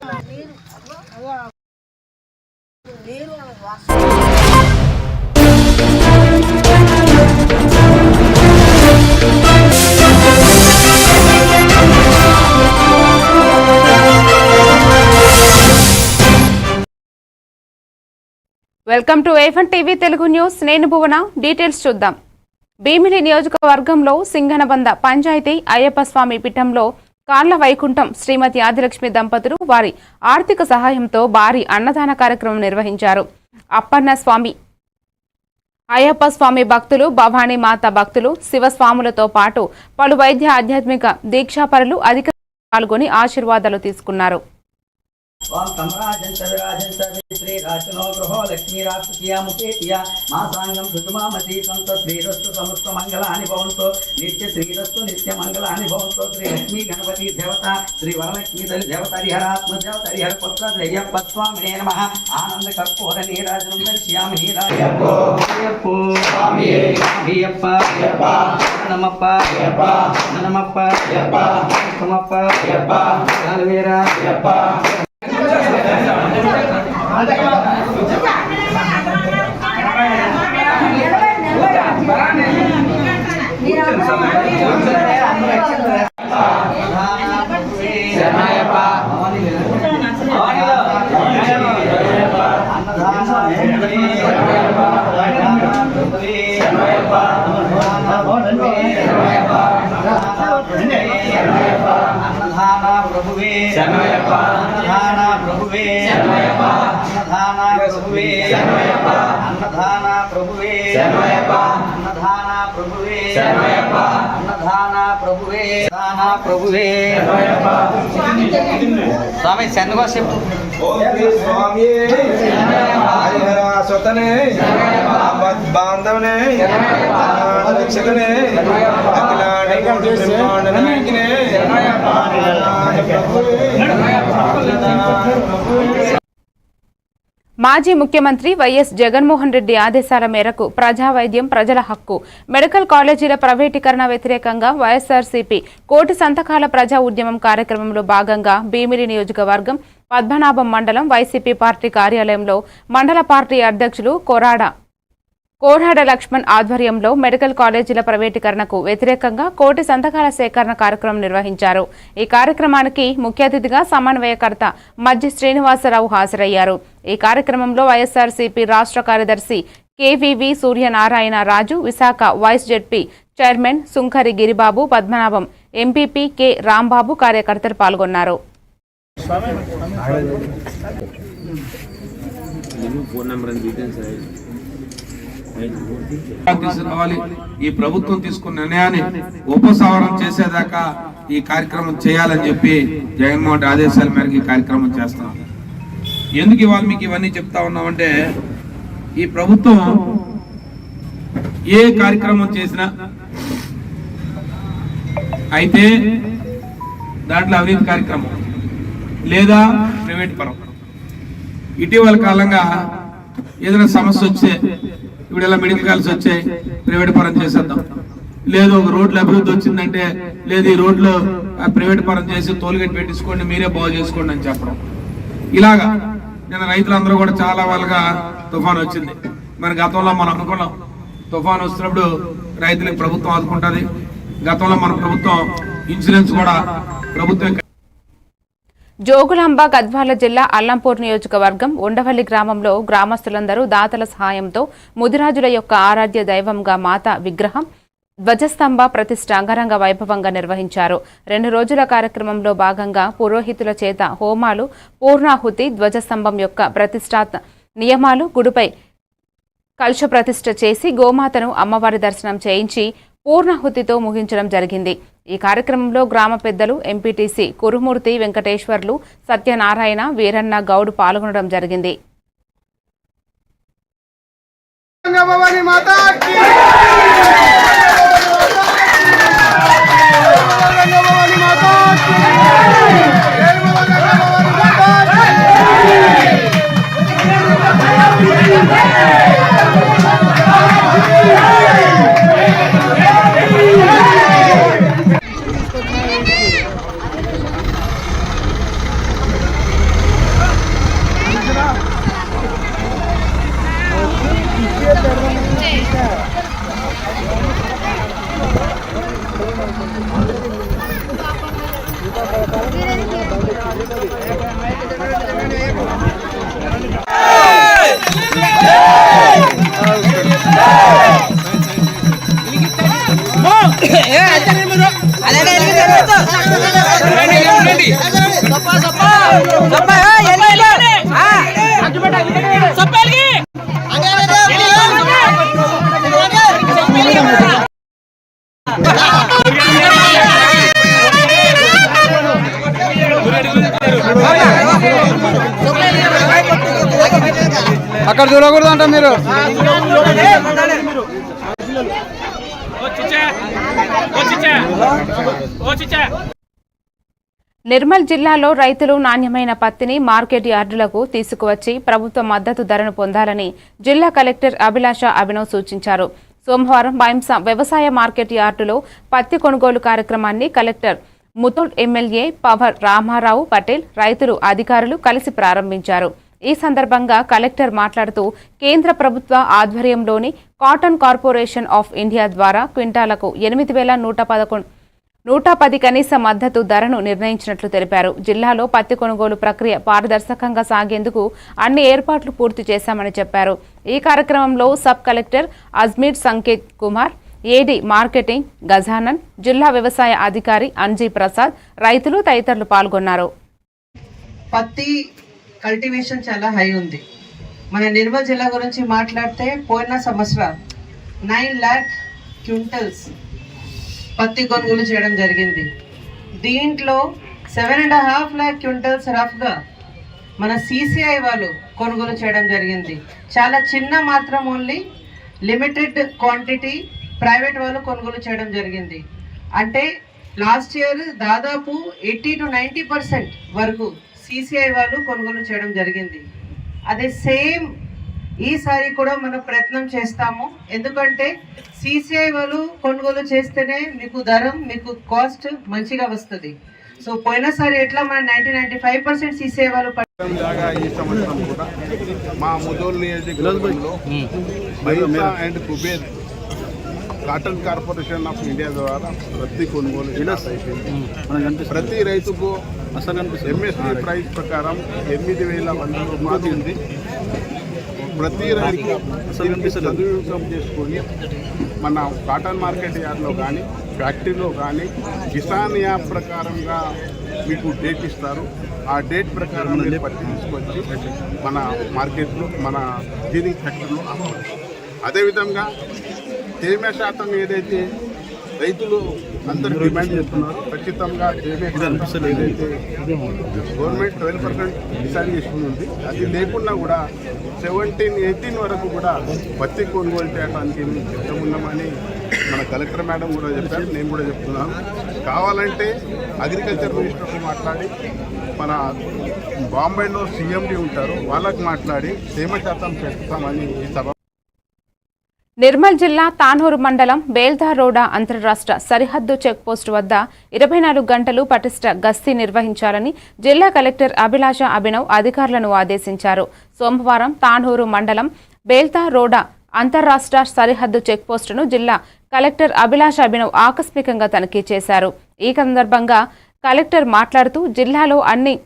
Welcome to A1 TV Telugu news. నేను భువన. Details చూద్దాం. భీమిలి నియోజకవర్గంలో సింగనబంద పంచాయతీ అయ్యప్ప స్వామి పీఠంలో కాళ్ల వైకుంఠం శ్రీమతి ఆదిలక్ష్మి దంపతులు వారి ఆర్థిక సహాయంతో భారీ అన్నదాన కార్యక్రమం నిర్వహించారు. అప్పన్న స్వామి అయ్యప్ప స్వామి భక్తులు, భవానీ మాత భక్తులు, శివస్వాములతో పాటు పలు వైద్య ఆధ్యాత్మిక దీక్షాపరులు అధిక పాల్గొని ఆశీర్వాదాలు తీసుకున్నారు. ओम कमराजंत विराजंत श्री राचनो ग्रहो लक्ष्मी राष्ट्रिया मुखेतिया मासांगम सुषमामती संत श्रीरस्तु समस्त मंगलानि भवन्तु नित्य श्रीरस्तु नित्य मंगलानि भवन्तु श्री लक्ष्मी गणपति देवता श्री वरलक्ष्मी देवता हरिहरात्म देवता हरिहर पुत्र अय्यप्प स्वामिने नमः आनंद कर्पूर नीराजनं दर्शयामि नीराजप्पो अय्यप्पो स्वामी अय्यप्प अय्यप्प नमप्प अय्यप्प नमप्प अय्यप्प नमप्प अय्यप्प कालवेरा अय्यप्प प्रभुवे शरणयप्पा अन्नदाना प्रभुवे शरणयप्पा अन्नदाना प्रभुवे शरणयप्पा अन्नदाना प्रभुवे शरणयप्पा अन्नदाना प्रभुवे शरणयप्पा अन्नदाना प्रभुवे दाना प्रभुवे शरणयप्पा स्वामी शरणगो చెప్పు ఓం శ్రీ స్వామి హరిహర సోతనే ఆపద్ బాంధవనే రక్షకనే అఖిలాండ బ్రహ్మాండ నాయకనే మాజీ ముఖ్యమంత్రి వైఎస్ జగన్మోహన్ రెడ్డి ఆదేశాల మేరకు ప్రజావైద్యం ప్రజల హక్కు మెడికల్ కాలేజీల ప్రైవేటీకరణ వ్యతిరేకంగా వైఎస్ఆర్సీపీ కోటి సంతకాల ప్రజా ఉద్యమం కార్యక్రమంలో భాగంగా భీమిలి నియోజకవర్గం పద్మనాభం మండలం వైసీపీ పార్టీ కార్యాలయంలో మండల పార్టీ అధ్యక్షులు కోరాడ లక్ష్మణ్ ఆధ్వర్యంలో మెడికల్ కాలేజీల ప్రైవేటీకరణకు వ్యతిరేకంగా కోటి సంతకాల సేకరణ కార్యక్రమం నిర్వహించారు. ఈ కార్యక్రమానికి ముఖ్య అతిథిగా సమన్వయకర్త మజ్జి శ్రీనివాసరావు హాజరయ్యారు. ఈ కార్యక్రమంలో వైఎస్ఆర్సీపీ రాష్ట్ర కార్యదర్శి కేవీవి సూర్యనారాయణ రాజు, విశాఖ వైస్ జెడ్పీ చైర్మన్ సుంకరి గిరిబాబు, పద్మనాభం ఎంపీపీ కె రాంబాబు కార్యకర్తలు పాల్గొన్నారు. ఈ ప్రభుత్వం తీసుకున్న నిర్ణయాన్ని ఉపసంహరణ చేసేదాకా ఈ కార్యక్రమం చేయాలని చెప్పి జగన్మోహన్ ఆదేశాల మేరకు ఈ కార్యక్రమం చేస్తున్నాం. ఎందుకు ఇవాళ మీకు ఇవన్నీ చెప్తా ఉన్నామంటే, ఈ ప్రభుత్వం ఏ కార్యక్రమం చేసినా అయితే దాంట్లో అవినీతి కార్యక్రమం లేదా ప్రైవేట్ పరం. ఇటీవల కాలంగా ఏదైనా సమస్య వచ్చే, ఇప్పుడు ఇలా మెడికల్ కాలేజ్ వచ్చాయి, ప్రైవేట్ పరం చేసేద్దాం, లేదు ఒక రోడ్లు అభివృద్ధి వచ్చిందంటే లేదు ఈ రోడ్లో ప్రైవేట్ పరం చేసి తోలుగట్టి పెట్టించుకోండి, మీరే బాగు చేసుకోండి అని చెప్పడం. ఇలాగా నేను రైతులందరూ కూడా చాలా వాళ్ళగా తుఫాన్ వచ్చింది. మన గతంలో మనం అనుకున్నాం తుఫాన్ వస్తున్నప్పుడు రైతులకు ప్రభుత్వం ఆదుకుంటుంది. గతంలో మన ప్రభుత్వం ఇన్సూరెన్స్ కూడా ప్రభుత్వం. జోగులాంబ గద్వాల జిల్లా అల్లంపూర్ నియోజకవర్గం ఉండవల్లి గ్రామంలో గ్రామస్తులందరూ దాతల సహాయంతో ముదిరాజుల యొక్క ఆరాధ్య దైవంగా మాత విగ్రహం ధ్వజస్తంభ ప్రతిష్ఠ అంగరంగ వైభవంగా నిర్వహించారు. 2 రోజుల కార్యక్రమంలో భాగంగా పురోహితుల చేత హోమాలు, పూర్ణాహుతి, ధ్వజస్తంభం యొక్క ప్రతిష్ఠాత్మ నియమాలు, గుడిపై కలశ ప్రతిష్ఠ చేసి గోమాతను అమ్మవారి దర్శనం చేయించి పూర్ణాహుతితో ముగించడం జరిగింది. ఈ కార్యక్రమంలో గ్రామ పెద్దలు, ఎంపీటీసీ కురుమూర్తి వెంకటేశ్వర్లు, సత్యనారాయణ, వీరన్న గౌడ్ పాల్గొనడం జరిగింది. అక్కడ చూడకూడదు అంట మీరు. నిర్మల్ జిల్లాలో రైతులు నాణ్యమైన పత్తిని మార్కెట్ యార్డులకు తీసుకువచ్చి ప్రభుత్వ మద్దతు ధరను పొందాలని జిల్లా కలెక్టర్ అభిలాష అభినవ్ సూచించారు. సోమవారం బైంసా వ్యవసాయ మార్కెట్ యార్డులో పత్తి కొనుగోలు కార్యక్రమాన్ని కలెక్టర్ ముతోల్ ఎమ్మెల్యే పవర్ రామారావు పటేల్ రైతులు అధికారులు కలిసి ప్రారంభించారు. ఈ సందర్భంగా కలెక్టర్ మాట్లాడుతూ కేంద్ర ప్రభుత్వ ఆధ్వర్యంలోని కాటన్ కార్పొరేషన్ ఆఫ్ ఇండియా ద్వారా క్వింటాలకు 8,110 కనీస మద్దతు ధరను నిర్ణయించినట్లు తెలిపారు. జిల్లాలో పత్తి కొనుగోలు ప్రక్రియ పారదర్శకంగా సాగేందుకు అన్ని ఏర్పాట్లు పూర్తి చేశామని చెప్పారు. ఈ కార్యక్రమంలో సబ్ కలెక్టర్ అజ్మీర్ సంకేత్ కుమార్, ఏడీ మార్కెటింగ్ గజానన్, జిల్లా వ్యవసాయ అధికారి అంజీ ప్రసాద్, రైతులు తదితరులు పాల్గొన్నారు. పత్తి కల్టివేషన్ చాలా హై ఉంది. మన నిర్మల్ జిల్లా గురించి మాట్లాడితే పోయిన సంవత్సరం 9 lakh క్వింటల్స్ పత్తి కొనుగోలు చేయడం జరిగింది. దీంట్లో 7.5 lakh క్వింటల్స్ రఫ్గా మన CCI వాళ్ళు కొనుగోలు చేయడం జరిగింది. చాలా చిన్న మాత్రం ఓన్లీ లిమిటెడ్ క్వాంటిటీ ప్రైవేట్ వాళ్ళు కొనుగోలు చేయడం జరిగింది. అంటే లాస్ట్ ఇయర్ దాదాపు 80 to 90% వరకు CCI వాళ్ళు కొనుగోలు చేయడం జరిగింది. అదే సేమ్ ఈసారి కూడా మనం ప్రయత్నం చేస్తాము. ఎందుకంటే CCI వాళ్ళు కొనుగోలు చేస్తేనే మీకు ధరం, మీకు కాస్ట్ మంచిగా వస్తుంది. సో పోయినసారి ఎట్లా మన 90-95% CCI వాళ్ళు ఈ సంవత్సరం కూడా మా ముదోల్ నియోజకవర్గంలో Bhainsa and Kuber cotton corporation of India ద్వారా పత్తి కొనుగోలు అయిపోయింది. ప్రతి రైతుకు MSP ప్రైస్ ప్రకారం 8,100 రూపాయలు ఉంది. ప్రతి రైతు సదువినియోగం చేసుకొని మన కాటన్ మార్కెట్ యార్డ్లో కానీ ఫ్యాక్టరీలో కానీ కిసాన్ యాప్ ప్రకారంగా మీకు డేట్ ఇస్తారు. ఆ డేట్ ప్రకారం మీరు పత్తి తీసుకొచ్చి మన మార్కెట్లో మన డీలింగ్ ఫ్యాక్టరీలో అమ్మవచ్చు. అదేవిధంగా తేమ శాతం ఏదైతే రైతులు అందరూ డిమాండ్ చేస్తున్నారు, ఖచ్చితంగా తేమ ఏదైతే గవర్నమెంట్ 12% డిసైడ్ చేసుకుని అది లేకుండా కూడా 17-18 వరకు కూడా పత్తి కొనుగోలు చేయడానికి మేము సిద్ధమున్నామని మన కలెక్టర్ మేడం కూడా చెప్పారు. నేను కూడా చెప్తున్నాను. కావాలంటే అగ్రికల్చర్ మినిస్టర్తో మాట్లాడి మన బాంబేలో CMD ఉంటారు, వాళ్ళకి మాట్లాడి తేమ శాతం పెంచుతామని ఈ సభ. నిర్మల్ జిల్లా తానూరు మండలం బేల్దారోడా అంతర్రాష్ట్ర సరిహద్దు చెక్పోస్టు వద్ద 24 గంటలు పటిష్ట గస్తీ నిర్వహించాలని జిల్లా కలెక్టర్ అభిలాష అభినవ్ అధికారులను ఆదేశించారు. సోమవారం తానూరు మండలం బేల్దారోడా అంతర్రాష్ట్ర సరిహద్దు చెక్పోస్టును జిల్లా కలెక్టర్ అభిలాష అభినవ్ ఆకస్మికంగా తనిఖీ చేశారు. ఈ సందర్భంగా కలెక్టర్ మాట్లాడుతూ జిల్లాలో అన్ని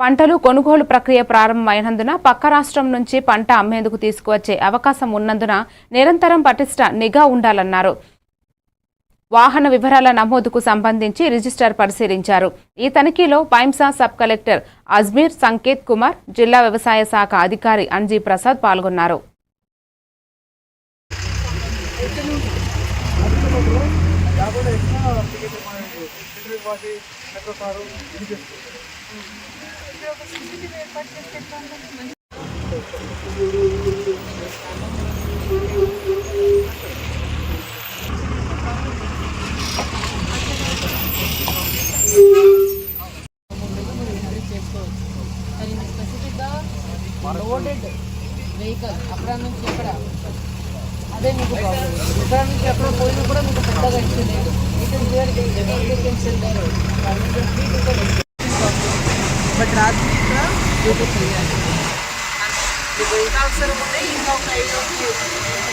పంటలు కొనుగోలు ప్రక్రియ ప్రారంభమైనందున పక్క రాష్ట్రం నుంచి పంట అమ్మేందుకు తీసుకువచ్చే అవకాశం ఉన్నందున నిరంతరం పటిష్ట నిఘా ఉండాలన్నారు. వాహన వివరాల నమోదుకు సంబంధించి రిజిస్టర్ పరిశీలించారు. ఈ తనిఖీలో బైంసా సబ్ కలెక్టర్ అజ్మీర్ సంకేత్ కుమార్, జిల్లా వ్యవసాయ శాఖ అధికారి అంజీ ప్రసాద్ పాల్గొన్నారు. వెహికల్ అక్కడ నుంచి ఇక్కడ అదే మీకు ప్రాబ్లం. ఇక్కడ నుంచి ఎక్కడ పోయినా కూడా మీకు పెద్దగా ఇష్యూ లేదు. బట్ రాత్రిగా డ్యూటీ చేయాలి. మీకు ఇంకా అవసరం ఉంటే ఇంకా ఒక 5 రోజులు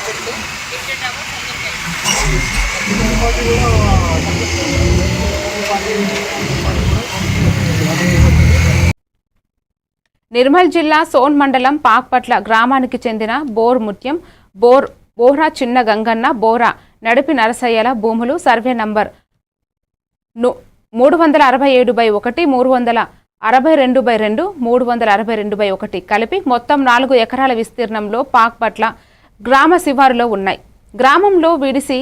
పెట్టి 15 అవర్స్ నిర్మల్ జిల్లా సోన్ మండలం పాక్పట్ల గ్రామానికి చెందిన బోర్ ముత్యం బోరా చిన్న గంగన్న బోరా నడిపి నరసయ్యల భూములు సర్వే నంబర్ 367/1 362/2 362/1 కలిపి మొత్తం 4 ఎకరాల విస్తీర్ణంలో పాక్పట్ల గ్రామ శివారులో ఉన్నాయి. గ్రామంలో వీడిసి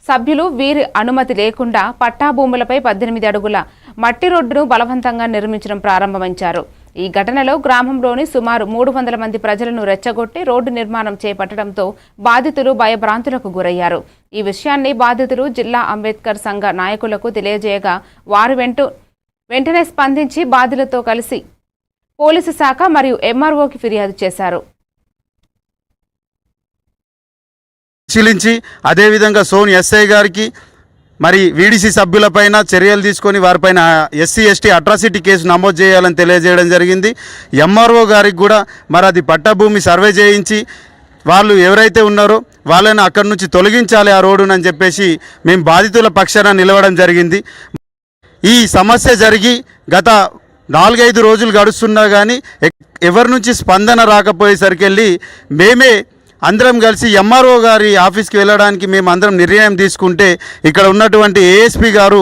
సభ్యులు వీరి అనుమతి లేకుండా పట్టా భూములపై 18 అడుగుల మట్టి రోడ్డును బలవంతంగా నిర్మించడం ప్రారంభించారు. ఈ ఘటనలో గ్రామంలోని సుమారు 300 మంది ప్రజలను రెచ్చగొట్టి రోడ్డు నిర్మాణం చేపట్టడంతో బాధితులు భయభ్రాంతులకు గురయ్యారు. ఈ విషయాన్ని బాధితులు జిల్లా అంబేద్కర్ సంఘ నాయకులకు తెలియజేయగా వారు వెంటనే స్పందించి బాధితులతో కలిసి పోలీసు శాఖ మరియు ఎంఆర్ఓకి ఫిర్యాదు చేశారు. పరిశీలించి అదేవిధంగా సోన్ ఎస్ఐ గారికి మరి వీడీసీ సభ్యులపైన చర్యలు తీసుకొని వారిపైన ఎస్సీ ఎస్టీ అట్రాసిటీ కేసు నమోదు చేయాలని తెలియజేయడం జరిగింది. ఎంఆర్ఓ గారికి కూడా మరి అది పట్టభూమి సర్వే చేయించి వాళ్ళు ఎవరైతే ఉన్నారో వాళ్ళని అక్కడి నుంచి తొలగించాలి ఆ రోడ్డునని చెప్పేసి మేము బాధితుల పక్షాన నిలవడం జరిగింది. ఈ సమస్య జరిగి గత 4-5 రోజులు గడుస్తున్నా కానీ ఎవరి నుంచి స్పందన రాకపోయేసరికి మేమే అందరం కలిసి ఎంఆర్ఓ గారి ఆఫీస్కి వెళ్ళడానికి మేము అందరం నిర్ణయం తీసుకుంటే ఇక్కడ ఉన్నటువంటి ఏఎస్పీ గారు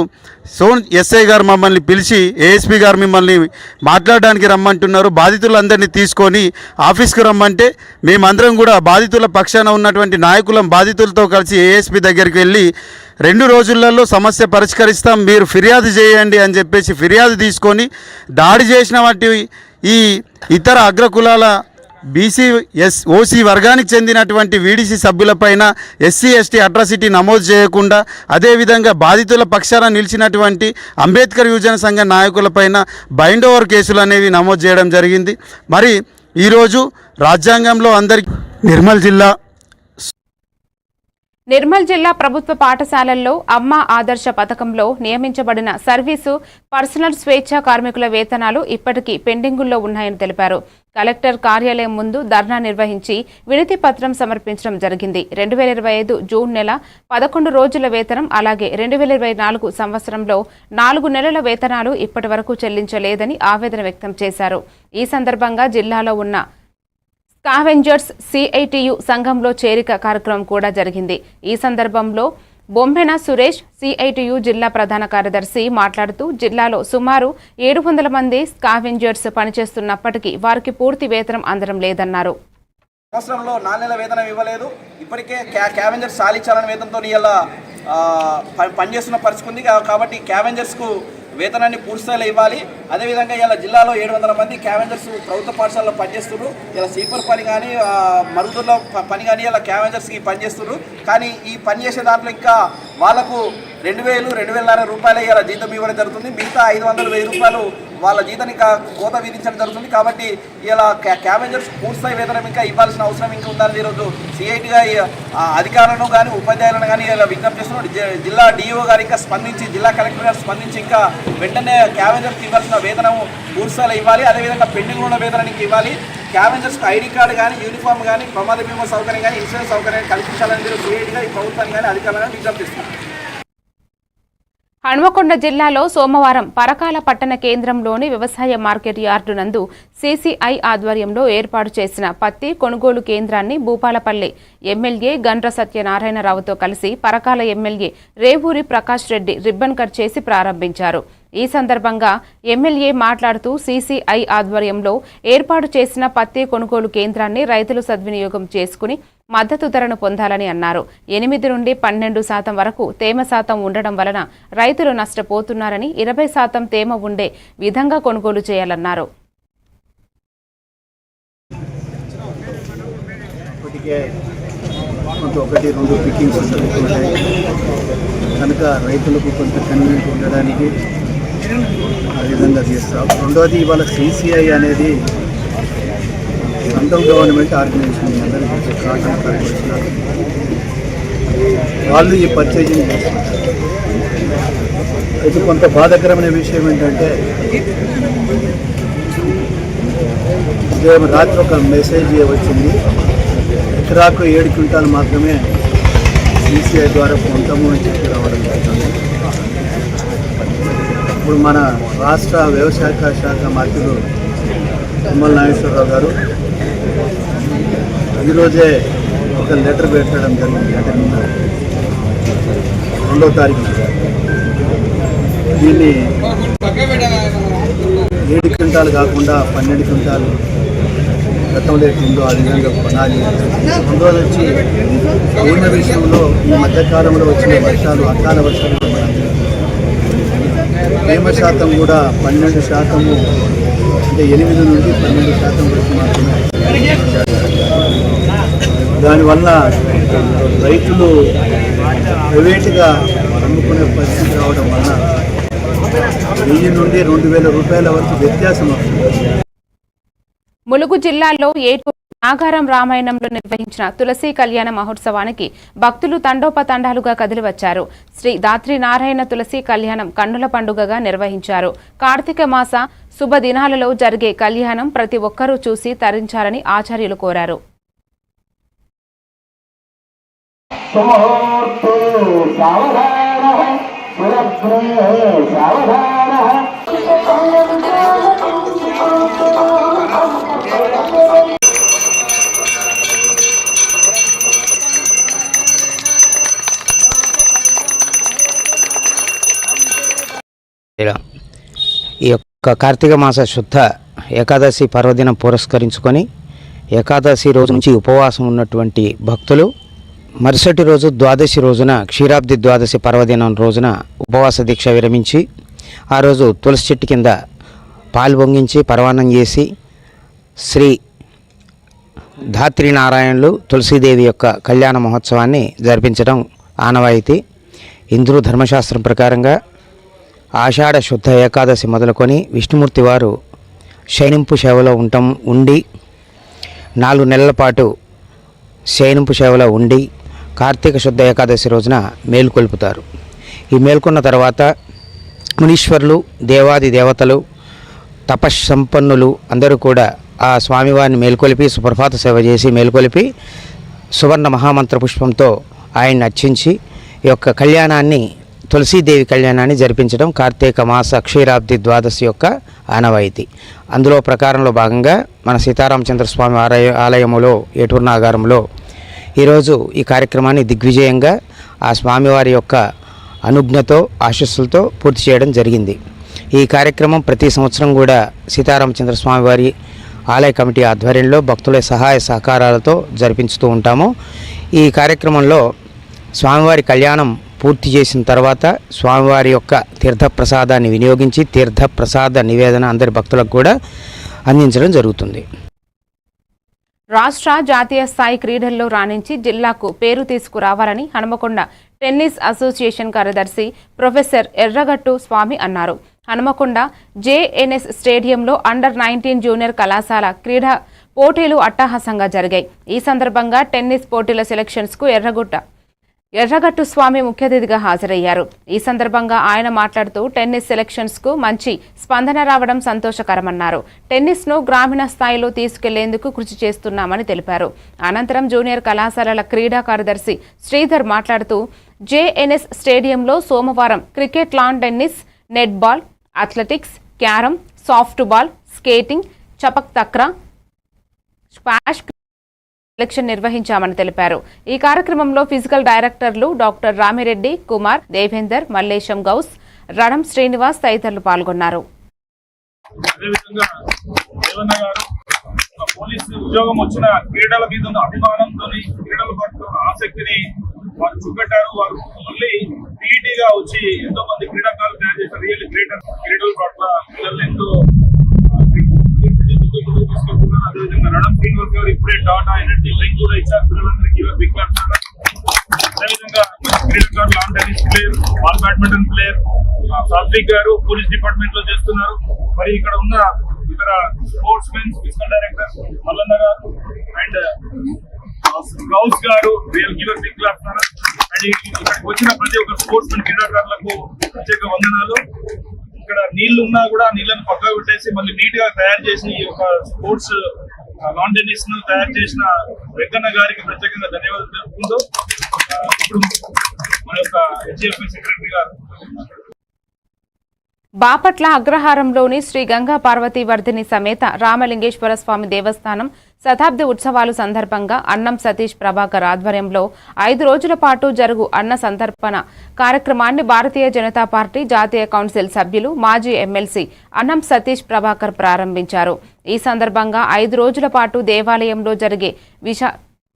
సోన్ ఎస్ఐ గారు మమ్మల్ని పిలిచి ఏఎస్పీ గారు మిమ్మల్ని మాట్లాడడానికి రమ్మంటున్నారు, బాధితులందరినీ తీసుకొని ఆఫీస్కి రమ్మంటే మేమందరం కూడా బాధితుల పక్షాన ఉన్నటువంటి నాయకులం బాధితులతో కలిసి ఏఎస్పీ దగ్గరికి వెళ్ళి 2 రోజులలో సమస్య పరిష్కరిస్తాం, మీరు ఫిర్యాదు చేయండి అని చెప్పేసి ఫిర్యాదు తీసుకొని దాడి చేసిన వాటి ఈ ఇతర అగ్రకులాల ఓసీ వర్గానికి చెందినటువంటి వీడీసీ సభ్యులపైన ఎస్సీ ఎస్టీ అట్రాసిటీ నమోదు చేయకుండా అదేవిధంగా బాధితుల పక్షాన నిలిచినటువంటి అంబేద్కర్ యువజన సంఘ నాయకులపైన బైండ్ ఓవర్ కేసులు అనేవి నమోదు చేయడం జరిగింది. మరి ఈరోజు రాజ్యాంగంలో అందరికీ నిర్మల్ జిల్లా ప్రభుత్వ పాఠశాలల్లో అమ్మ ఆదర్శ పథకంలో నియమించబడిన సర్వీసు పర్సనల్ స్వేచ్ఛా కార్మికుల వేతనాలు ఇప్పటికీ పెండింగుల్లో ఉన్నాయని తెలిపారు. కలెక్టర్ కార్యాలయం ముందు ధర్నా నిర్వహించి వినతి పత్రం సమర్పించడం జరిగింది. 2025 జూన్ నెల 11 రోజుల వేతనం అలాగే 2024 సంవత్సరంలో 4 నెలల వేతనాలు ఇప్పటి వరకు చెల్లించలేదని ఆవేదన వ్యక్తం చేశారు. ఈ సందర్భంగా జిల్లాలో ఉన్న స్కావెంజర్స్ సిఐటియు సంఘంలో చేరిక కార్యక్రమం కూడా జరిగింది. ఈ సందర్భంలో బొమ్మెన సురేష్ సిఐటియు జిల్లా ప్రధాన కార్యదర్శి మాట్లాడుతూ జిల్లాలో సుమారు 700 మంది స్కావెంజర్స్ పనిచేస్తున్నప్పటికీ వారికి పూర్తి వేతనం అందడం లేదన్నారు. సంవత్సరంలో 4 నెలల వేతనం ఇవ్వలేదు. ఇప్పటికే క్యావెంజర్స్ సాలిచాలన వేతనంతో ఇలా పనిచేస్తున్న పరిస్థితి ఉంది. కాబట్టి క్యావెంజర్స్కు వేతనాన్ని పూర్తిస్థాయిలో ఇవ్వాలి. అదేవిధంగా ఇలా జిల్లాలో 700 మంది క్యావెంజర్స్ ప్రభుత్వ పాఠశాలలో పనిచేస్తున్నారు. ఇలా స్వీపర్ పని కానీ మరుగుదొడ్ల పని కానీ ఇలా క్యావెంజర్స్కి పనిచేస్తున్నారు. కానీ ఈ పని చేసే దాంట్లో ఇంకా వాళ్ళకు 2,000-2,500 రూపాయలు ఇలా జీతం ఇవ్వడం జరుగుతుంది. మిగతా 500-1,000 రూపాయలు వాళ్ళ జీతాన్ని కోత విధించడం జరుగుతుంది. కాబట్టి ఇలా క్యావెంజర్స్ పూర్తిస్థాయి వేతనం ఇంకా ఇవ్వాల్సిన అవసరం ఇంకా ఉందని ఈరోజు సిఐటిగా అధికారులను కానీ ఉపాధ్యాయులను కానీ ఇలా విజ్ఞప్తి చేస్తున్నారు. జిల్లా డిఓ గారు ఇంకా స్పందించి జిల్లా కలెక్టర్ గారు స్పందించి ఇంకా వెంటనే క్యావెంజర్స్కి ఇవ్వాల్సిన వేతనం పూర్తిస్థాయిలో ఇవ్వాలి. అదేవిధంగా పెండింగ్ ఉన్న వేతనానికి ఇవ్వాలి. క్యావెంజర్స్కి ఐడి కార్డు కానీ యూనిఫామ్ కానీ ప్రమాద బీమా సౌకర్యం కానీ ఇన్సూరెన్స్ సౌకర్యాన్ని కల్పించాలని మీరు సిఐటిగా ఈ ప్రభుత్వాన్ని కానీ అధికారులను విజ్ఞప్తి చేస్తున్నారు. హన్మకొండ జిల్లాలో సోమవారం పరకాల పట్టణ కేంద్రంలోని వ్యవసాయ మార్కెట్ యార్డు నందు సిసిఐ ఆధ్వర్యంలో ఏర్పాటు చేసిన పత్తి కొనుగోలు కేంద్రాన్ని భూపాలపల్లి ఎమ్మెల్యే గండ్ర సత్యనారాయణరావుతో కలిసి Parakala MLA Revuri Prakash Reddy ribbon cut చేసి ప్రారంభించారు. ఈ సందర్భంగా ఎమ్మెల్యే మాట్లాడుతూ సిసిఐ ఆధ్వర్యంలో ఏర్పాటు చేసిన పత్తి కొనుగోలు కేంద్రాన్ని రైతులు సద్వినియోగం చేసుకుని మద్దతు ధరను పొందాలని అన్నారు. 8 నుండి 12% వరకు తేమ శాతం ఉండడం వలన రైతులు నష్టపోతున్నారని 20% తేమ ఉండే విధంగా కొనుగోలు చేయాలన్నారు. కనుక రైతులకు కొంత కన్వీనియంట్ ఉండడానికి ఆ విధంగా చేస్తాం. రెండవది ఇవాళ సిసిఐ అనేది సెంట్రల్ గవర్నమెంట్ ఆర్గనైజేషన్ అందరికీ కాటన్ కార్పొరేషన్ వాళ్ళు ఈ పర్చేజింగ్ చేస్తున్నారు. అయితే కొంత బాధాకరమైన విషయం ఏంటంటే ఉదయం రాత్రి ఒక మెసేజ్ వచ్చింది, ఎకరాకు 7 క్వింటాలు మాత్రమే సిసిఐ ద్వారా పొందుతాము అని చెప్పి రావడం జరుగుతుంది. ఇప్పుడు మన రాష్ట్ర వ్యవసాయ శాఖ మంత్రులు తుమ్మల నాగేశ్వరరావు గారు ఈరోజే ఒక లెటర్ పెట్టడం జరిగింది. అంటే నిన్న 2వ తారీఖున దీన్ని 7 క్వింటాలు కాకుండా 12 క్వింటాలు గతంలో ఎట్లుందో ఆ విధంగా కొనాలి. రెండోది వచ్చి తేమ విషయంలో ఈ మధ్యకాలంలో వచ్చిన వర్షాలు అకాల వర్షాలు తేమ శాతం కూడా 12%, అంటే 8 నుండి 12% వరకు మాత్రమే. దానివల్ల రైతులు ప్రైవేటుగా అమ్ముకునే పరిస్థితి రావడం వల్ల 1000 నుండి 2000 రూపాయల వరకు వ్యత్యాసం వస్తుంది. ములుగు జిల్లాలో ఏటూరు నాగారం రామాయణంలో నిర్వహించిన తులసి కళ్యాణ మహోత్సవానికి భక్తులు తండోపతండాలుగా కదిలివచ్చారు. శ్రీ దాత్రి నారాయణ తులసి కళ్యాణం కన్నుల పండుగగా నిర్వహించారు. కార్తీక మాస శుభ దినాలలో జరిగే కళ్యాణం ప్రతి ఒక్కరూ చూసి తరించాలని ఆచార్యులు కోరారు. ఈ యొక్క కార్తీక మాస శుద్ధ ఏకాదశి పర్వదినం పురస్కరించుకొని ఏకాదశి రోజు నుంచి ఉపవాసం ఉన్నటువంటి భక్తులు మరుసటి రోజు ద్వాదశి రోజున క్షీరాబ్ది ద్వాదశి పర్వదినం రోజున ఉపవాస దీక్ష విరమించి ఆ రోజు తులసి చెట్టు కింద పాలు పొంగించి పరవాన్నం చేసి శ్రీ ధాత్రి నారాయణులు తులసీదేవి యొక్క కళ్యాణ మహోత్సవాన్ని జరిపించడం ఆనవాయితీ. హిందూ ధర్మశాస్త్రం ప్రకారంగా ఆషాఢ శుద్ధ ఏకాదశి మొదలుకొని విష్ణుమూర్తి వారు శయనింపు సేవలో ఉండి 4 నెలల పాటు శయనింపు సేవలో ఉండి కార్తీక శుద్ధ ఏకాదశి రోజున మేలుకొల్పుతారు. ఈ మేల్కొన్న తర్వాత మునీశ్వరులు, దేవాది దేవతలు, తపస్సంపన్నులు అందరూ కూడా ఆ స్వామివారిని మేల్కొలిపి సుప్రభాత సేవ చేసి మేల్కొలిపి సువర్ణ మహామంత్ర పుష్పంతో ఆయన్ని అర్చించి ఈ యొక్క కళ్యాణాన్ని తులసీదేవి కళ్యాణాన్ని జరిపించడం కార్తీక మాస క్షీరాబ్ది ద్వాదశి యొక్క ఆనవాయితీ. అందులో ప్రకారంలో భాగంగా మన సీతారామచంద్ర స్వామి ఆలయములో ఏటూరు నాగారంలో ఈరోజు ఈ కార్యక్రమాన్ని దిగ్విజయంగా ఆ స్వామివారి యొక్క అనుజ్ఞతో ఆశీస్సులతో పూర్తి చేయడం జరిగింది. ఈ కార్యక్రమం ప్రతి సంవత్సరం కూడా సీతారామచంద్ర స్వామివారి ఆలయ కమిటీ ఆధ్వర్యంలో భక్తుల సహాయ సహకారాలతో జరిపించుతూ ఉంటాము. ఈ కార్యక్రమంలో స్వామివారి కళ్యాణం పూర్తి చేసిన తర్వాత స్వామివారి యొక్క తీర్థప్రసాదాన్ని వినియోగించి తీర్థప్రసాద నివేదన అందరి భక్తులకు కూడా అందించడం జరుగుతుంది. రాష్ట్ర జాతీయ స్థాయి క్రీడల్లో రాణించి జిల్లాకు పేరు తీసుకురావాలని హనుమకొండ టెన్నిస్ అసోసియేషన్ కార్యదర్శి ప్రొఫెసర్ ఎర్రగట్టు స్వామి అన్నారు. హనుమకొండ జేఎన్ఎస్ స్టేడియంలో అండర్-19 జూనియర్ కళాశాల క్రీడా పోటీలు అట్టహాసంగా జరిగాయి. ఈ సందర్భంగా టెన్నిస్ పోటీల సెలక్షన్స్కు ఎర్రగట్టు స్వామి ముఖ్య అతిథిగా హాజరయ్యారు. ఈ సందర్భంగా ఆయన మాట్లాడుతూ టెన్నిస్ సెలక్షన్స్కు మంచి స్పందన రావడం సంతోషకరమన్నారు. టెన్నిస్ను గ్రామీణ స్థాయిలో తీసుకెళ్లేందుకు కృషి చేస్తున్నామని తెలిపారు. అనంతరం జూనియర్ కళాశాలల క్రీడా కార్యదర్శి శ్రీధర్ మాట్లాడుతూ జేఎన్ఎస్ స్టేడియంలో సోమవారం cricket, lawn tennis, netball, athletics, carrom, soft ball, skating, sepak takraw, squash selection నిర్వహించామని తెలిపారు. ఈ కార్యక్రమంలో ఫిజికల్ డైరెక్టర్లు డాక్టర్ రామిరెడ్డి, కుమార్, దేవేందర్, మల్లేశం గౌస్, రణం శ్రీనివాస్ తదితరులు పాల్గొన్నారు. పోలీసు ఉద్యోగం వచ్చిన క్రీడల మీద ఉన్న అభిమానంతో క్రీడల పట్ల ఆసక్తిని వారు చూపెట్టారు. వారు మళ్ళీ పీఈటీగా వచ్చి ఎంతో మంది క్రీడాకారులు తయారు చేశారు. రియల్ క్రీడల పట్ల పిల్లలు ఎంతో తీసుకెళ్తున్నారు. అదేవిధంగా రణం శ్రీనివాస్ గారు ఇప్పుడే టాటా ఎనర్జీ డ్రింక్ కూడా ఇచ్చారు పిల్లలందరికీ బిగ్ క్లాస్. అదేవిధంగా క్రీడాకారులు, lawn tennis player, ball badminton player Satvik గారు పోలీస్ డిపార్ట్మెంట్ లో చేస్తున్నారు. మరి ఇక్కడ ఉన్న ఇతర sportsmen physical director Mallanna గారు అండ్ గౌస్ గారు గివర్ బిగ్ క్లాస్. అండ్ ఇక్కడికి వచ్చిన ప్రతి ఒక్క స్పోర్ట్స్ మెన్ క్రీడాకారులకు ప్రత్యేక వందనాలు. ఇక్కడ నీళ్లు ఉన్నా కూడా నీళ్ళని పక్కకు పెట్టేసి మళ్ళీ నీట్ గా తయారు చేసి ఒక స్పోర్ట్స్ లాన్ టెన్నిస్ ను తయారు చేసిన వెంకన్న గారికి ప్రత్యేకంగా ధన్యవాదాలు తెలుపుకుంటూ ఇప్పుడు మన యొక్క హెచ్ఎఫ్ఐ సెక్రటరీ గారు బాపట్ల అగ్రహారంలోని శ్రీ గంగా పార్వతీ వర్ధిని సమేత రామలింగేశ్వర స్వామి దేవస్థానం శతాబ్ది ఉత్సవాలు సందర్భంగా అన్నం సతీష్ ప్రభాకర్ ఆధ్వర్యంలో 5 రోజుల పాటు జరుగు అన్న సంతర్పణ కార్యక్రమాన్ని భారతీయ జనతా పార్టీ జాతీయ కౌన్సిల్ సభ్యులు మాజీ ఎమ్మెల్సీ అన్నం సతీష్ ప్రభాకర్ ప్రారంభించారు. ఈ సందర్భంగా 5 రోజుల పాటు దేవాలయంలో జరిగే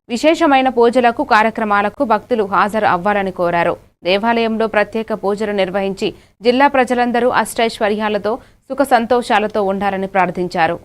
విశేషమైన పూజలకు కార్యక్రమాలకు భక్తులు హాజరు అవ్వాలని కోరారు. దేవాలయంలో ప్రత్యేక పూజలు నిర్వహించి జిల్లా ప్రజలందరూ అష్టైశ్వర్యాలతో సుఖ సంతోషాలతో ఉండాలని ప్రార్థించారు.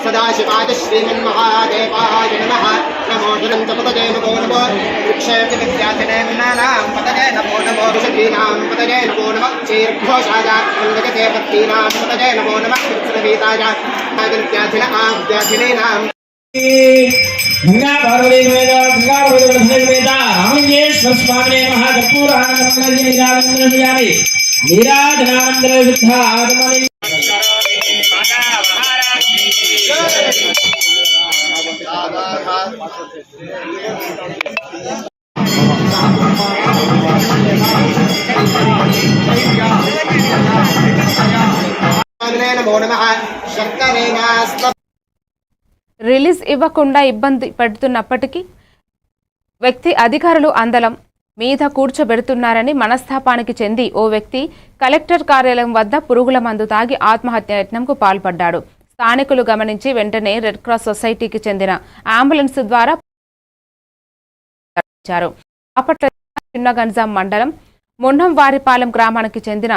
సదాశివాయ శ్రీమన్మహాదేవాయ నమః. నమో ధనంతపతయే నమో నమో వృక్షేపి విద్యాధినే నానాం పతయే నమో నమో విశదీనాం పతయే నమో నమః. చైర్ఘోషాయ మంగజతే పత్తీనాం పతయే నమో నమః. విద్యాధిన విద్యాధిన ఆద్యాధినేనాం గంగా పార్వతీ సమేత రామలింగేశ్వర స్వామినే మహాకర్పూరానందయామి నీరాజనానందర శుద్ధ ఆగమని నమో నమః. శక్తరేణాస్త రిలీజ్ ఇవ్వకుండా ఇబ్బంది పెడుతున్నప్పటికీ వ్యక్తి అధికారులు అందలం మీద కూర్చోబెడుతున్నారని మనస్తాపానికి చెంది ఓ వ్యక్తి కలెక్టర్ కార్యాలయం వద్ద పురుగుల మందు తాగి ఆత్మహత్య యత్నంకు పాల్పడ్డాడు. స్థానికులు గమనించి వెంటనే రెడ్ క్రాస్ సొసైటీకి చెందిన అంబులెన్స్ ద్వారా బాపట్ల చిన్నగంజాం మండలం మున్నంవారిపాలెం గ్రామానికి చెందిన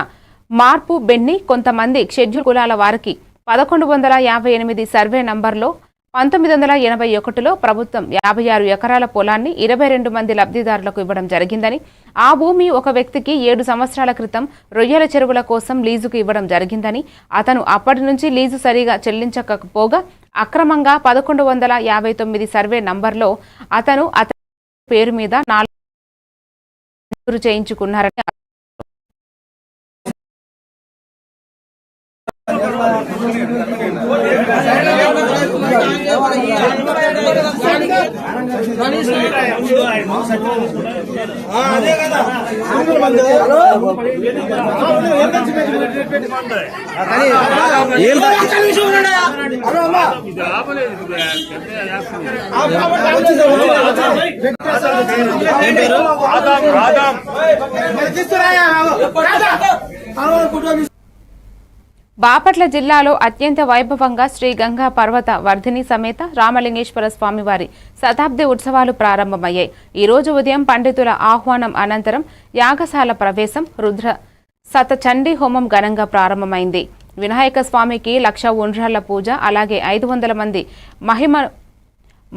మార్పు బెన్ని కొంతమంది షెడ్యూల్ కులాల వారికి 1158 సర్వే నంబర్లో 1981లో ప్రభుత్వం 56 ఎకరాల పొలాన్ని 22 మంది లబ్ధిదారులకు ఇవ్వడం జరిగిందని, ఆ భూమి ఒక వ్యక్తికి 7 సంవత్సరాల క్రితం రొయ్యల చెరువుల కోసం లీజుకు ఇవ్వడం జరిగిందని, అతను అప్పటి నుంచి లీజు సరిగా చెల్లించకపోగా అక్రమంగా 1159 సర్వే నంబర్లో అతని పేరు మీద 4 చేయించుకున్నారని బాపట్ల జిల్లాలో అత్యంత వైభవంగా శ్రీ గంగా పర్వత వర్ధిని సమేత రామలింగేశ్వర స్వామివారి శతాబ్ది ఉత్సవాలు ప్రారంభమయ్యాయి. ఈ రోజు ఉదయం పండితుల ఆహ్వానం అనంతరం యాగశాల ప్రవేశం, రుద్ర శతచండీ హోమం ఘనంగా ప్రారంభమైంది. వినాయక స్వామికి 1,00,000 ఉండ్రాళ్ల పూజ, అలాగే 500 మంది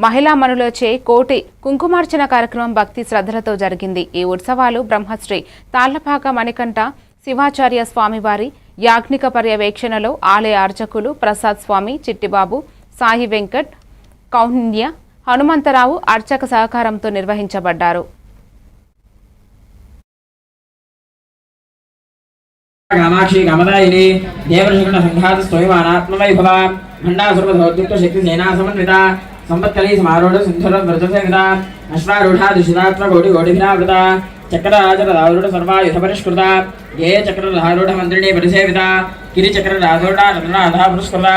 మహిళామణులచే కోటి కుంకుమార్చన కార్యక్రమం భక్తి శ్రద్ధలతో జరిగింది. ఈ ఉత్సవాలు బ్రహ్మశ్రీ తాళ్లపాక మణికంఠ శివాచార్య స్వామివారి యాజ్ఞిక పర్యవేక్షణలో ఆలయ అర్చకులు ప్రసాద్ స్వామి, చిట్టిబాబు, సాయి వెంకట్, కౌండ్య, హనుమంతరావు అర్చక సహకారంతో నిర్వహించబడ్డారు. కామాక్షి కామదాయిని దేవృషణ సంఘాత స్వయమానాత్మవైభవ భండాసురభౌద్యుక్త శక్తి సేనా సమన్విత సంపత్కలీ సమారూఢ సింధుర వ్రతసేవిత అశ్వారూఢ దుషితాత్మ కోటి కోటిభిరావృత చక్రరాజరూఢ సర్వాయుధ పరిష్కృత ఏ చక్రరారూఢ మంత్రిణీ పరిసేవిత గిరి చక్రరాజూఢ రత్ననాథ పురస్కృత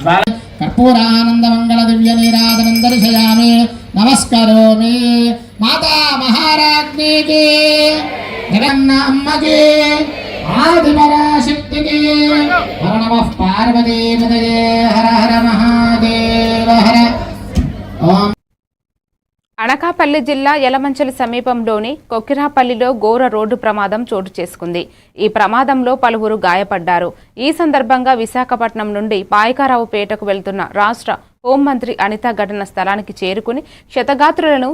జ్వాల కర్పూరానంద మంగళ దివ్య నీరాజనం దర్శయామి నమస్కరోమి. మాతా మహారాజ్ఞికి జగన్న అమ్మకి ఆదిపరాశక్తికి హర నమః పార్వతీపతయే హర హర మహాదేవ హర. ఓం. అనకాపల్లి జిల్లా యలమంచిలి సమీపంలోని కొక్కిరాపల్లిలో ఘోర రోడ్డు ప్రమాదం చోటు చేసుకుంది. ఈ ప్రమాదంలో పలువురు గాయపడ్డారు. ఈ సందర్భంగా విశాఖపట్నం నుండి పాయకారావుపేటకు వెళ్తున్న రాష్ట్ర హోంమంత్రి అనిత ఘటన స్థలానికి చేరుకుని క్షతగాత్రులను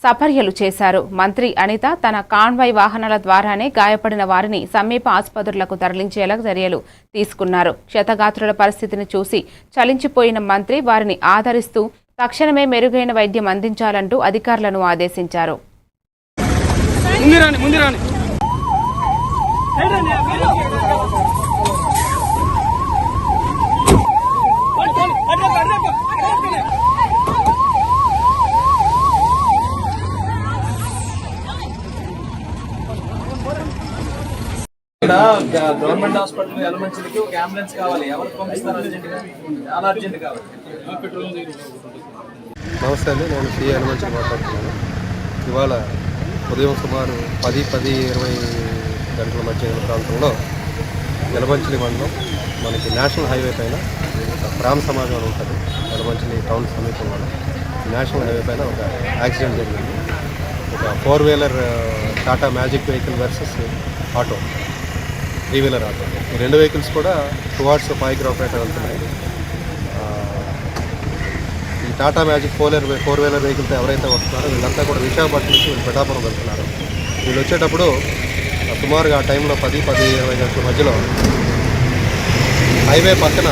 సపర్యలు చేశారు. మంత్రి అనిత తన కాన్వాయ్ వాహనాల ద్వారానే గాయపడిన వారిని సమీప ఆసుపత్రులకు తరలించేలా చర్యలు తీసుకున్నారు. క్షతగాత్రుల పరిస్థితిని చూసి చలించిపోయిన మంత్రి వారిని ఆదరిస్తూ తక్షణమే మెరుగైన వైద్యం అందించాలంటూ అధికారులను ఆదేశించారు. ముందు రాని గవర్నమెంట్ హాస్పిటల్ ఎలమంచిలకి ఒక అంబులెన్స్ కావాలి. ఎవరికి పంపిస్తారు అర్జెంటుగా? చాలా అర్జెంట్ కావాలి. నమస్తే అండి, నేను సి ఎలమంచి మాట్లాడుతున్నాను. ఇవాళ ఉదయం సుమారు 10-20 గంటల మధ్య ప్రాంతంలో ఎలమంచిలి మండలం మనకి నేషనల్ హైవే పైన గ్రామ సమాజం అని ఉంటుంది. ఎలమంచిలి టౌన్ సమీపంలో నేషనల్ హైవే పైన ఒక యాక్సిడెంట్ జరిగింది. ఒక four wheeler Tata magic vehicle versus auto, three wheeler auto. ఈ 2 వెహికల్స్ కూడా టువార్డ్స్ పైగ్రాపేట వెళ్తున్నాయి. ఈ టాటా మ్యాజిక్ 4-వీలర్ వెహికల్తో ఎవరైతే వస్తున్నారో వీళ్ళంతా కూడా విశాఖపట్నం నుంచి వీళ్ళు పిఠాపురం వెళ్తున్నారు. వీళ్ళు వచ్చేటప్పుడు సుమారుగా ఆ టైంలో 10-20 గంటల మధ్యలో హైవే పక్కన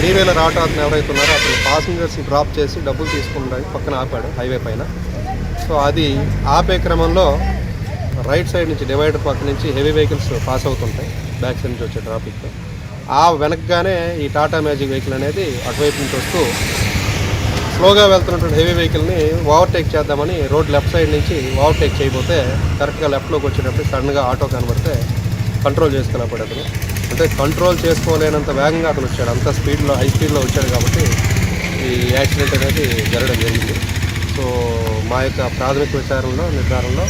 3-వీలర్ ఆటో అతను ఎవరైతే ఉన్నారో అతను పాసింజర్స్ని డ్రాప్ చేసి డబ్బులు తీసుకుంటానికి పక్కన ఆపాడు హైవే పైన. సో అది ఆపే క్రమంలో రైట్ సైడ్ నుంచి డివైడర్ పక్క నుంచి హెవీ వెహికల్స్ పాస్ అవుతుంటాయి బ్యాక్ సైడ్ నుంచి వచ్చే ట్రాఫిక్. ఆ వెనకగానే ఈ టాటా మ్యాజిక్ వెహికల్ అనేది అటువైపు నుంచి వస్తూ స్లోగా వెళ్తున్నటువంటి హెవీ వెహికల్ని ఓవర్టేక్ చేద్దామని రోడ్ లెఫ్ట్ సైడ్ నుంచి ఓవర్టేక్ చేయబోతే కరెక్ట్గా లెఫ్ట్లోకి వచ్చేటప్పుడు సడన్గా ఆటో కనబడితే కంట్రోల్ చేసుకోలేకపోయాడు అతను. అంటే కంట్రోల్ చేసుకోలేనంత వేగంగా అతను వచ్చాడు. అంత స్పీడ్లో హై స్పీడ్లో వచ్చాడు కాబట్టి ఈ యాక్సిడెంట్ అనేది జరగడం జరిగింది. సో మా యొక్క ప్రాథమిక నిర్ధారణలో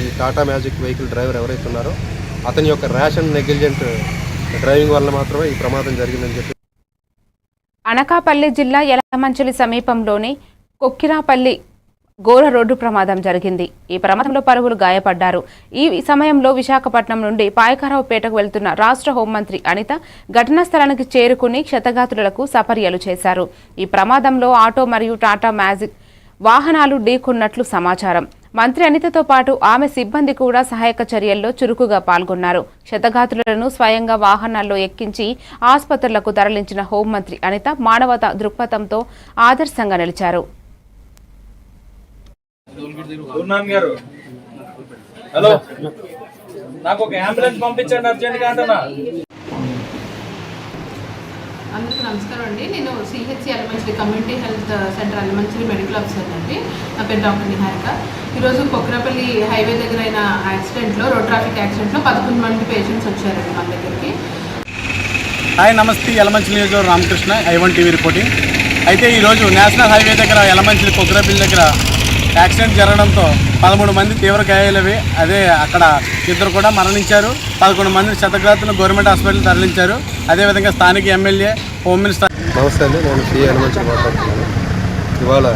ఈ టాటా మ్యాజిక్ వెహికల్ డ్రైవర్ ఎవరైతే ఉన్నారో అతని యొక్క ర్యాష్ అండ్ నెగ్లిజెంట్ డ్రైవింగ్ వల్ల మాత్రమే ఈ ప్రమాదం జరిగిందని చెప్పి. అనకాపల్లి జిల్లా యలమంచిలి సమీపంలోని కొక్కిరాపల్లి ఘోర రోడ్డు ప్రమాదం జరిగింది. ఈ ప్రమాదంలో పలువురు గాయపడ్డారు. ఈ సమయంలో విశాఖపట్నం నుండి పాయకరావుపేటకు వెళ్తున్న రాష్ట్ర హోంమంత్రి అనిత ఘటనా స్థలానికి చేరుకుని క్షతగాత్రులకు సపర్యలు చేశారు. ఈ ప్రమాదంలో ఆటో మరియు టాటా మ్యాజిక్ వాహనాలు ఢీకొన్నట్లు సమాచారం. మంత్రి అనితతో పాటు ఆమె సిబ్బంది కూడా సహాయక చర్యల్లో చురుకుగా పాల్గొన్నారు. క్షతగాత్రులను స్వయంగా వాహనాల్లో ఎక్కించి ఆసుపత్రులకు తరలించిన హోంమంత్రి అనిత మానవతా దృక్పథంతో ఆదర్శంగా నిలిచారు. హలో, నాకు ఒక అంబులెన్స్ పంపించండి అర్జెంట్గా అంటున్నా. అందరికీ నమస్కారం అండి. నేను CHC Yelamanchili community health centre Yelamanchili medical officer అండి. నా పేరు డాక్టర్ నిహారిక. ఈరోజు కొక్కిరాపల్లి హైవే దగ్గర అయిన యాక్సిడెంట్లో, రోడ్ ట్రాఫిక్ యాక్సిడెంట్లో 11 మంది పేషెంట్స్ వచ్చారండి మన దగ్గరికి. హాయ్, నమస్తే. ఎలమంచిలి నియోజకవర్గం రామకృష్ణ, I1 TV రిపోర్టింగ్. అయితే ఈరోజు నేషనల్ హైవే దగ్గర ఎలమంచిలి కొక్కిరాపల్లి దగ్గర యాక్సిడెంట్ జరగడంతో 13 మంది తీవ్ర గాయాలవి. అదే అక్కడ 2 కూడా మరణించారు. 11 మంది క్షతగాత్రులను గవర్నమెంట్ హాస్పిటల్ తరలించారు. అదేవిధంగా స్థానిక ఎమ్మెల్యే, హోమ్ మినిస్టర్. నమస్తే అండి, నేను సి ఎలమంచి మాట్లాడుతున్నాను. ఇవాళ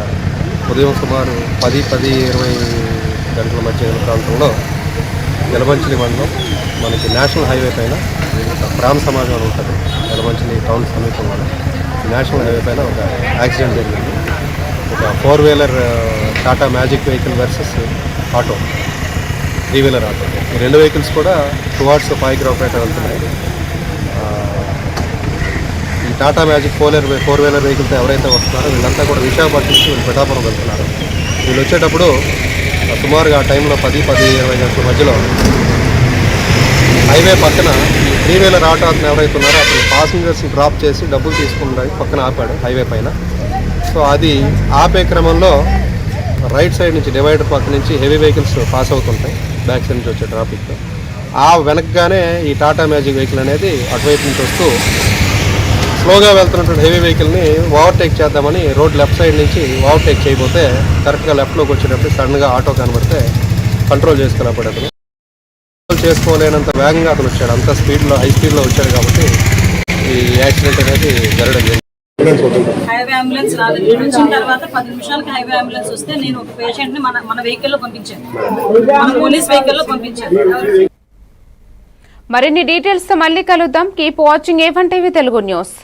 ఉదయం సుమారు 10-20 గంటల మధ్య ప్రాంతంలో ఎలమంచిలి మండలం మనకి నేషనల్ హైవే పైన గ్రామ సమాజం అని ఉంటుంది. ఎలమంచిలి టౌన్ సమీపంలో నేషనల్ హైవే పైన ఒక యాక్సిడెంట్ జరిగింది. ఒక four wheeler Tata magic vehicle versus auto, three wheeler auto. ఈ 2 వెహికల్స్ కూడా టువార్డ్స్ పైగ్రాపేట వెళ్తున్నాయి. ఈ టాటా మ్యాజిక్ 4-వీలర్ వెహికల్తో ఎవరైతే వస్తున్నారో వీళ్ళంతా కూడా విశాఖపట్నం నుంచి వీళ్ళు పిఠాపురం వెళ్తున్నారు. వీళ్ళు వచ్చేటప్పుడు సుమారుగా ఆ టైంలో 10-20 గంటల మధ్యలో హైవే పక్కన 3-వీలర్ ఆటో అతను ఎవరైతే ఉన్నారో అతను పాసింజర్స్ని డ్రాప్ చేసి డబ్బులు తీసుకుంటానికి పక్కన ఆపాడు హైవే పైన. సో అది ఆపే క్రమంలో రైట్ సైడ్ నుంచి డివైడర్ పక్క నుంచి హెవీ వెహికల్స్ పాస్ అవుతుంటాయి బ్యాక్ సైడ్ నుంచి వచ్చే ట్రాఫిక్. ఆ వెనకగానే ఈ టాటా మ్యాజిక్ వెహికల్ అనేది అటువైపు నుంచి వస్తూ స్లోగా వెళ్తున్నటువంటి హెవీ వెహికల్ని ఓవర్టేక్ చేద్దామని రోడ్ లెఫ్ట్ సైడ్ నుంచి ఓవర్టేక్ చేయబోతే కరెక్ట్గా లెఫ్ట్లోకి వచ్చేటప్పుడు సడన్గా ఆటో కనబడితే కంట్రోల్ చేసుకోలేకపోయాడు అతను. కంట్రోల్ చేసుకోలేనంత వేగంగా అతను వచ్చాడు. అంత స్పీడ్లో హై స్పీడ్లో వచ్చాడు కాబట్టి ఈ యాక్సిడెంట్ అనేది జరగడం జరిగింది. హైవే అంబులెన్స్ నా దగ్గర వచ్చిన తర్వాత 10 నిమిషాలకి హైవే అంబులెన్స్ వస్తే నేను ఒక పేషెంట్ ని మన వెహికల్లో పంపించాను, మన పోలీస్ వెహికల్లో పంపించాను. మరిన్ని డీటెయిల్స్ తో మళ్ళీ కలుద్దాం. Keep watching A1 TV Telugu news.